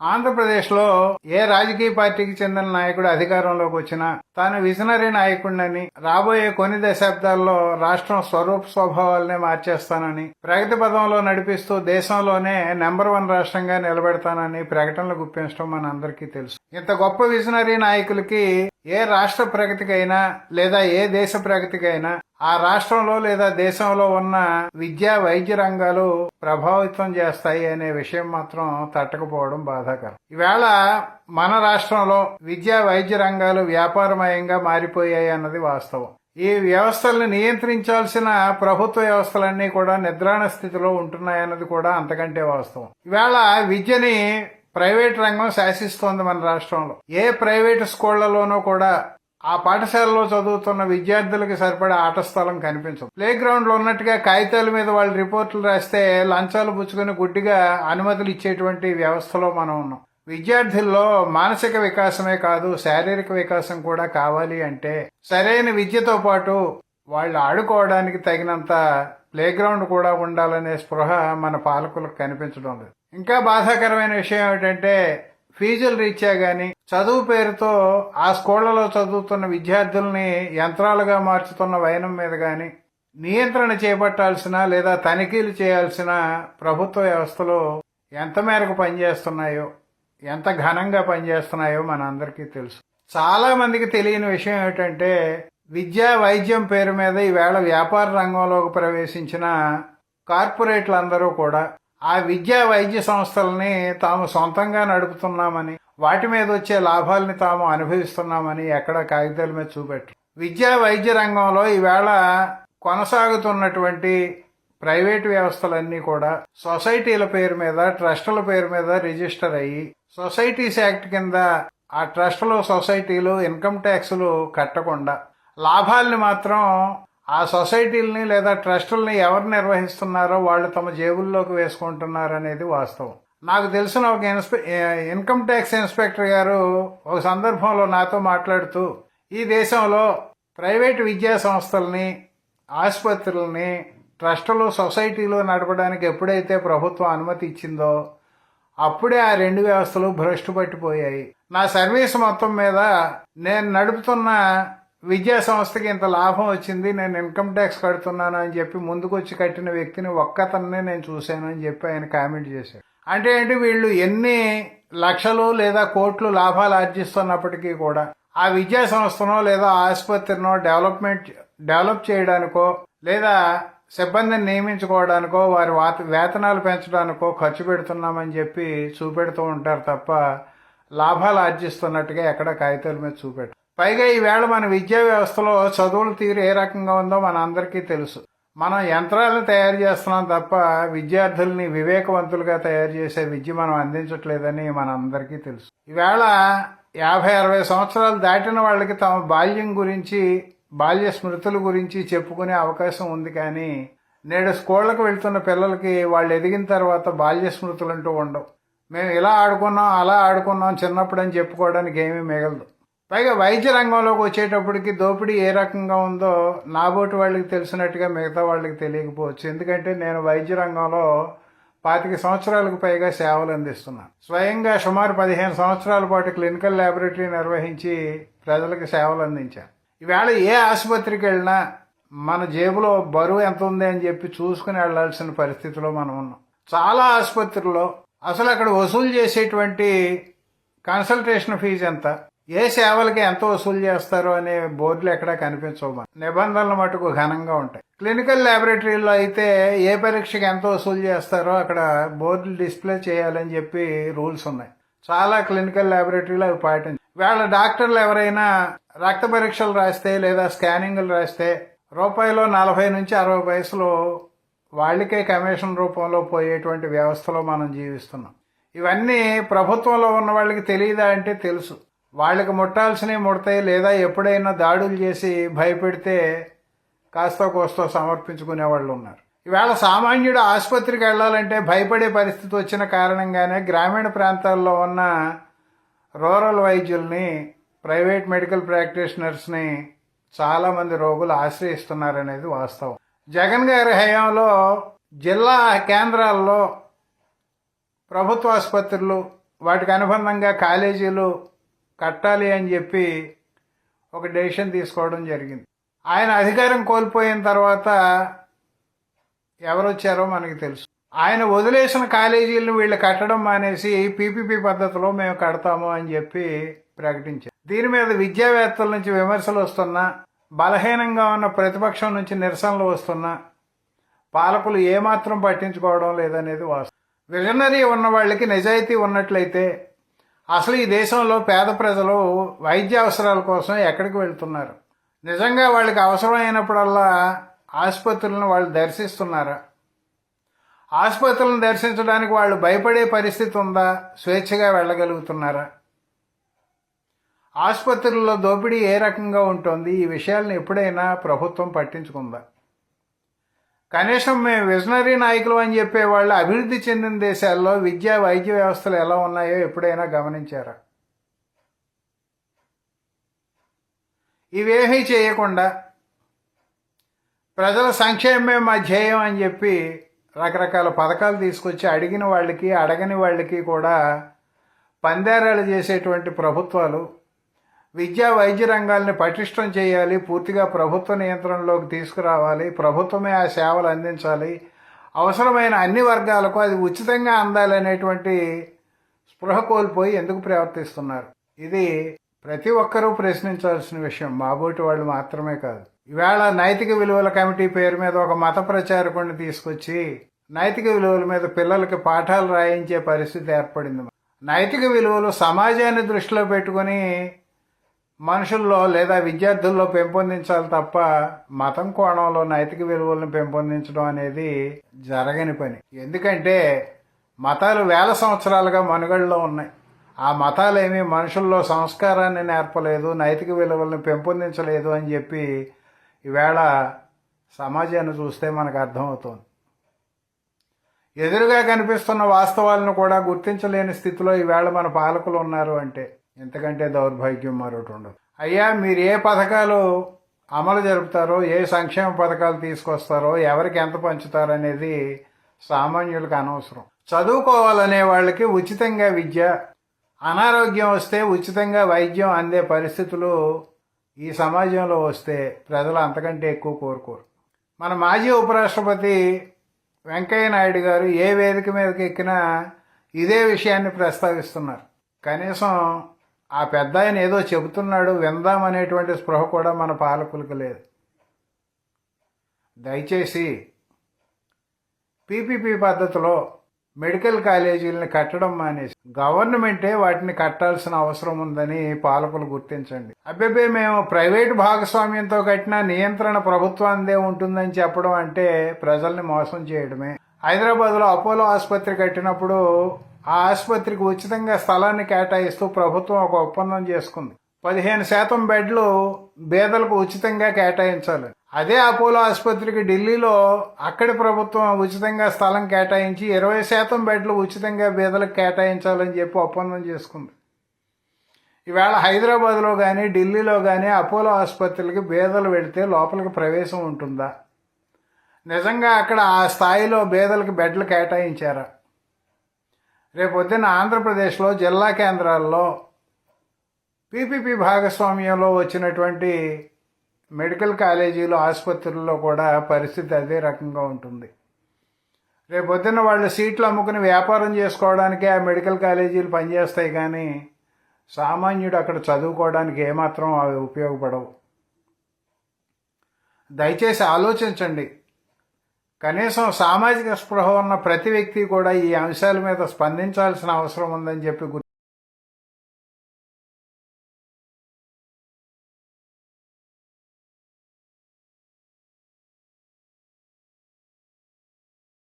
ఆంధ్రప్రదేశ్లో ఏ రాజకీయ పార్టీకి చెందిన నాయకుడు అధికారంలోకి వచ్చినా తాను విజనరీ నాయకుడినని, రాబోయే కొన్ని దశాబ్దాల్లో రాష్ట్రం స్వరూప స్వభావాలనే మార్చేస్తానని, ప్రగతి పదంలో నడిపిస్తూ దేశంలోనే నెంబర్ 1 రాష్ట్రంగా నిలబెడతానని ప్రకటనలు గుప్పించడం మనందరికీ తెలుసు. ఇంత గొప్ప విజనరీ నాయకులకి ఏ రాష్ట్ర ప్రగతికైనా లేదా ఏ దేశ ప్రగతికైనా ఆ రాష్ట్రంలో లేదా దేశంలో ఉన్న విద్యా వైద్య రంగాలు ప్రభావితం చేస్తాయి అనే విషయం మాత్రం తట్టకపోవడం బాధాకరం. ఈవేళ మన రాష్ట్రంలో విద్యా వైద్య రంగాలు వ్యాపారమయంగా మారిపోయాయి అన్నది వాస్తవం. ఈ వ్యవస్థల్ని నియంత్రించాల్సిన ప్రభుత్వ వ్యవస్థలన్నీ కూడా నిద్రాణ స్థితిలో ఉంటున్నాయన్నది కూడా అంతకంటే వాస్తవం. ఈవేళ విద్యని ప్రైవేట్ రంగం శాసిస్తోంది మన రాష్ట్రంలో. ఏ ప్రైవేటు స్కూళ్లలోనూ కూడా ఆ పాఠశాలలో చదువుతున్న విద్యార్థులకి సరిపడే ఆట స్థలం కనిపించదు. ప్లే గ్రౌండ్ లో ఉన్నట్టుగా కాగితాల మీద వాళ్ళు రిపోర్టులు రాస్తే లంచాలు పుచ్చుకుని గుడ్డిగా అనుమతులు ఇచ్చేటువంటి వ్యవస్థలో మనం ఉన్నాం. విద్యార్థుల్లో మానసిక వికాసమే కాదు, శారీరక వికాసం కూడా కావాలి అంటే సరైన విద్యతో పాటు వాళ్ళు ఆడుకోవడానికి తగినంత ప్లే గ్రౌండ్ కూడా ఉండాలనే స్పృహ మన పాలకులకు కనిపించడం లేదు. ఇంకా బాధాకరమైన విషయం ఏమిటంటే ఫీజుల రీత్యా గాని, చదువు పేరుతో ఆ స్కూళ్లలో చదువుతున్న విద్యార్థుల్ని యంత్రాలుగా మార్చుతున్న వైనం మీద గాని నియంత్రణ చేపట్టాల్సిన లేదా తనిఖీలు చేయాల్సిన ప్రభుత్వ వ్యవస్థలు ఎంత మేరకు పనిచేస్తున్నాయో, ఎంత ఘనంగా పనిచేస్తున్నాయో మన అందరికీ తెలుసు. చాలా మందికి తెలియని విషయం ఏమిటంటే విద్యా వైద్యం పేరు మీద ఈవేళ వ్యాపార రంగంలోకి ప్రవేశించిన కార్పొరేట్లందరూ కూడా ఆ విద్యా వైద్య సంస్థలని తాము సొంతంగా నడుపుతున్నామని, వాటి మీద వచ్చే లాభాలని తాము అనుభవిస్తున్నామని ఎక్కడ కాగితాల మీద చూపెట్టు. విద్యా వైద్య రంగంలో ఈవేళ కొనసాగుతున్నటువంటి ప్రైవేటు వ్యవస్థలన్నీ కూడా సొసైటీల పేరు మీద, ట్రస్టుల పేరు మీద రిజిస్టర్ అయ్యి సొసైటీస్ యాక్ట్ కింద ఆ ట్రస్టులు, సొసైటీలు ఇన్కమ్ ట్యాక్సులు కట్టకుండా లాభాలని మాత్రం ఆ సొసైటీలని లేదా ట్రస్టుల్ని ఎవరు నిర్వహిస్తున్నారో వాళ్ళు తమ జేబుల్లోకి వేసుకుంటున్నారు అనేది వాస్తవం. నాకు తెలిసిన ఒక ఇన్కమ్ ట్యాక్స్ ఇన్స్పెక్టర్ గారు ఒక సందర్భంలో నాతో మాట్లాడుతూ ఈ దేశంలో ప్రైవేటు విద్యా సంస్థల్ని, ఆసుపత్రుల్ని, ట్రస్టులు, సొసైటీలు నడపడానికి ఎప్పుడైతే ప్రభుత్వం అనుమతి ఇచ్చిందో అప్పుడే ఆ 2 వ్యవస్థలు భ్రష్టు పట్టిపోయాయి. నా సర్వీస్ మొత్తం మీద నేను నడుపుతున్న విద్యా సంస్థకి ఇంత లాభం వచ్చింది, నేను ఇన్కమ్ ట్యాక్స్ కడుతున్నాను అని చెప్పి ముందుకొచ్చి కట్టిన వ్యక్తిని ఒక్కతన్నే నేను చూశాను అని చెప్పి ఆయన కామెంట్ చేశారు. అంటే ఏంటి, వీళ్ళు ఎన్ని లక్షలు లేదా కోట్లు లాభాలు ఆర్జిస్తున్నప్పటికీ కూడా ఆ విద్యా సంస్థనో లేదా ఆసుపత్రినో డెవలప్ చేయడానికో లేదా సిబ్బందిని నియమించుకోవడానికో వారి వేతనాలు పెంచడానికో ఖర్చు పెడుతున్నామని చెప్పి చూపెడుతూ ఉంటారు తప్ప లాభాలు ఆర్జిస్తున్నట్టుగా ఎక్కడ కాగితాల మీద చూపెట్టారు. పైగా ఈవేళ మన విద్యా వ్యవస్థలో చదువుల తీరు ఏ రకంగా ఉందో మన అందరికీ తెలుసు. మనం యంత్రాలను తయారు చేస్తున్నాం తప్ప విద్యార్థుల్ని వివేకవంతులుగా తయారు చేసే విద్య మనం అందించట్లేదని మన అందరికీ తెలుసు. ఈవేళ 50-60 సంవత్సరాలు దాటిన వాళ్ళకి తమ బాల్యం గురించి, బాల్య స్మృతుల గురించి చెప్పుకునే అవకాశం ఉంది. కానీ నేడు స్కూళ్లకు వెళ్తున్న పిల్లలకి వాళ్ళు ఎదిగిన తర్వాత బాల్య స్మృతులు అంటూ ఉండవు. మేము ఇలా ఆడుకున్నాం, అలా ఆడుకున్నాం చిన్నప్పుడు అని చెప్పుకోవడానికి ఏమీ మిగలదు. పైగా వైద్య రంగంలోకి వచ్చేటప్పటికి దోపిడీ ఏ రకంగా ఉందో నాబోటి వాళ్ళకి తెలిసినట్టుగా మిగతా వాళ్ళకి తెలియకపోవచ్చు. ఎందుకంటే నేను వైద్య రంగంలో 25 సంవత్సరాలకు పైగా సేవలు అందిస్తున్నాను. స్వయంగా సుమారు 15 సంవత్సరాల పాటు క్లినికల్ ల్యాబొరేటరీ నిర్వహించి ప్రజలకు సేవలు అందించాను. ఈవేళ ఏ ఆసుపత్రికి వెళ్ళినా మన జేబులో బరువు ఎంత ఉంది అని చెప్పి చూసుకుని వెళ్లాల్సిన పరిస్థితిలో మనం ఉన్నాం. చాలా ఆసుపత్రుల్లో అసలు అక్కడ వసూలు చేసేటువంటి కన్సల్టేషన్ ఫీజు ఎంత, ఏ సేవలకి ఎంత వసూలు చేస్తారో అనే బోర్డులు ఎక్కడా కనిపించవు. నిబంధనలు మటుకు ఘనంగా ఉంటాయి. క్లినికల్ ల్యాబొరేటరీలో అయితే ఏ పరీక్షకి ఎంత వసూలు చేస్తారో అక్కడ బోర్డులు డిస్ప్లే చేయాలని చెప్పి రూల్స్ ఉన్నాయి. చాలా క్లినికల్ ల్యాబొరేటరీలో అవి పాటించారు. వేళ డాక్టర్లు ఎవరైనా రక్త పరీక్షలు రాస్తే లేదా స్కానింగ్లు రాస్తే రూపాయలు 40 నుంచి 60 పైసలు వాళ్ళకే కమిషన్ రూపంలో పోయేటువంటి వ్యవస్థలో మనం జీవిస్తున్నాం. ఇవన్నీ ప్రభుత్వంలో ఉన్న వాళ్ళకి తెలియదా అంటే తెలుసు. వాళ్ళకి ముట్టాల్సినవి ముడతాయి, లేదా ఎప్పుడైనా దాడులు చేసి భయపెడితే కాస్త కోస్తో సమర్పించుకునే వాళ్ళు ఉన్నారు. ఈవేళ సామాన్యుడు ఆసుపత్రికి వెళ్లాలంటే భయపడే పరిస్థితి వచ్చిన కారణంగానే గ్రామీణ ప్రాంతాల్లో ఉన్న రూరల్ వైద్యుల్ని, ప్రైవేట్ మెడికల్ ప్రాక్టీషనర్స్ని చాలామంది రోగులు ఆశ్రయిస్తున్నారనేది వాస్తవం. జగన్ గారి హయాంలో జిల్లా కేంద్రాల్లో ప్రభుత్వ ఆసుపత్రులు, వాటికి అనుబంధంగా కాలేజీలు కట్టాలి అని చెప్పి ఒక డెసిషన్ తీసుకోవడం జరిగింది. ఆయన అధికారం కోల్పోయిన తర్వాత ఎవరొచ్చారో మనకి తెలుసు. ఆయన వదిలేసిన కాలేజీలను వీళ్ళు కట్టడం మానేసి పీపీపీ పద్ధతిలో మేము కడతాము అని చెప్పి ప్రకటించారు. దీని మీద విద్యావేత్తల నుంచి విమర్శలు వస్తున్నా, బలహీనంగా ఉన్న ప్రతిపక్షం నుంచి నిరసనలు వస్తున్నా పాలకులు ఏమాత్రం పట్టించుకోవడం లేదనేది వాస్తవం. విజనరీ ఉన్న వాళ్ళకి నిజాయితీ ఉన్నట్లయితే అసలు ఈ దేశంలో పేద ప్రజలు వైద్య అవసరాల కోసం ఎక్కడికి వెళ్తున్నారు? నిజంగా వాళ్ళకి అవసరమైనప్పుడల్లా ఆసుపత్రులను వాళ్ళు దర్శిస్తున్నారా? ఆసుపత్రులను దర్శించడానికి వాళ్ళు భయపడే పరిస్థితి ఉందా? స్వేచ్ఛగా వెళ్ళగలుగుతున్నారా? ఆసుపత్రుల్లో దోపిడీ ఏ రకంగా ఉంటుంది? ఈ విషయాలను ఎప్పుడైనా ప్రభుత్వం పట్టించుకుందా? కనీసం మేము విజనరీ నాయకులు అని చెప్పే వాళ్ళు అభివృద్ధి చెందిన దేశాల్లో విద్యా వైద్య వ్యవస్థలు ఎలా ఉన్నాయో ఎప్పుడైనా గమనించారా? ఇవేమీ చేయకుండా ప్రజల సంక్షేమమే మా ధ్యేయం అని చెప్పి రకరకాల పథకాలు తీసుకొచ్చి అడిగిన వాళ్ళకి అడగని వాళ్ళకి కూడా పందేరాలు చేసేటువంటి ప్రభుత్వాలు విద్యా వైద్య రంగాల్ని పటిష్టం చేయాలి, పూర్తిగా ప్రభుత్వ నియంత్రణలోకి తీసుకురావాలి, ప్రభుత్వమే ఆ సేవలు అందించాలి, అవసరమైన అన్ని వర్గాలకు అది ఉచితంగా అందాలనేటువంటి స్పృహ కోల్పోయి ఎందుకు ప్రవర్తిస్తున్నారు? ఇది ప్రతి ఒక్కరూ ప్రశ్నించాల్సిన విషయం, మాబోటి వాళ్ళు మాత్రమే కాదు. ఇవాళ నైతిక విలువల కమిటీ పేరు మీద ఒక మత ప్రచారకుడిని తీసుకొచ్చి నైతిక విలువల మీద పిల్లలకి పాఠాలు రాయించే పరిస్థితి ఏర్పడింది. నైతిక విలువలు సమాజాన్ని దృష్టిలో పెట్టుకుని మనుషుల్లో లేదా విద్యార్థుల్లో పెంపొందించాలి తప్ప మతం కోణంలో నైతిక విలువలను పెంపొందించడం అనేది జరగని పని. ఎందుకంటే మతాలు వేల సంవత్సరాలుగా మనుగడలో ఉన్నాయి. ఆ మతాలేమీ మనుషుల్లో సంస్కారాన్ని నేర్పలేదు, నైతిక విలువలను పెంపొందించలేదు అని చెప్పి ఈవేళ సమాజాన్ని చూస్తే మనకు అర్థమవుతోంది. ఎదురుగా కనిపిస్తున్న వాస్తవాలను కూడా గుర్తించలేని స్థితిలో ఈవేళ మన పాలకులు ఉన్నారు అంటే ఎంతకంటే దౌర్భాగ్యం మరొకటి ఉండదు. అయ్యా, మీరు ఏ పథకాలు అమలు జరుపుతారో, ఏ సంక్షేమ పథకాలు తీసుకొస్తారో, ఎవరికి ఎంత పంచుతారనేది సామాన్యులకు అనవసరం. చదువుకోవాలనే వాళ్ళకి ఉచితంగా విద్య, అనారోగ్యం వస్తే ఉచితంగా వైద్యం అందే పరిస్థితులు ఈ సమాజంలో వస్తే ప్రజలు అంతకంటే ఎక్కువ కోరుకోరు. మన మాజీ ఉపరాష్ట్రపతి వెంకయ్య నాయుడు గారు ఏ వేదిక మీదకి ఎక్కినా ఇదే విషయాన్ని ప్రస్తావిస్తున్నారు. కనీసం ఆ పెద్ద ఆయన ఏదో చెబుతున్నాడు విందామనేటువంటి స్పృహ కూడా మన పాలకులకు లేదు. దయచేసి పీపీపీ పద్ధతిలో మెడికల్ కాలేజీలను కట్టడం మానేసి గవర్నమెంటే వాటిని కట్టాల్సిన అవసరం ఉందని పాలకులు గుర్తించండి. అబ్బే, మేము ప్రైవేటు భాగస్వామ్యంతో కట్టిన నియంత్రణ ప్రభుత్వాందే ఉంటుందని చెప్పడం అంటే ప్రజల్ని మోసం చేయడమే. హైదరాబాద్లో అపోలో ఆసుపత్రి కట్టినప్పుడు ఆ ఆసుపత్రికి ఉచితంగా స్థలాన్ని కేటాయిస్తూ ప్రభుత్వం ఒక ఒప్పందం చేసుకుంది. 15% బెడ్లు పేదలకు ఉచితంగా కేటాయించాలి. అదే అపోలో ఆసుపత్రికి ఢిల్లీలో అక్కడి ప్రభుత్వం ఉచితంగా స్థలం కేటాయించి 20% బెడ్లు ఉచితంగా పేదలకు కేటాయించాలని చెప్పి ఒప్పందం చేసుకుంది. ఈవేళ హైదరాబాద్లో కానీ ఢిల్లీలో కానీ అపోలో ఆసుపత్రికి పేదలు వెళితే లోపలికి ప్రవేశం ఉంటుందా? నిజంగా అక్కడ ఆ స్థాయిలో పేదలకు బెడ్లు కేటాయించారా? రేపొద్దున ఆంధ్రప్రదేశ్లో జిల్లా కేంద్రాల్లో పీపీపీ భాగస్వామ్యంలో వచ్చినటువంటి మెడికల్ కాలేజీలు, ఆసుపత్రుల్లో కూడా పరిస్థితి అదే రకంగా ఉంటుంది. రేపొద్దున వాళ్ళు సీట్లు అమ్ముకుని వ్యాపారం చేసుకోవడానికే ఆ మెడికల్ కాలేజీలు పనిచేస్తాయి, కానీ సామాన్యుడు అక్కడ చదువుకోవడానికి ఏమాత్రం అవి ఉపయోగపడవు. దయచేసి ఆలోచించండి. కనీసం సామాజిక స్పృహ ఉన్న ప్రతి వ్యక్తి కూడా ఈ అంశాల మీద స్పందించాల్సిన అవసరం ఉందని చెప్పి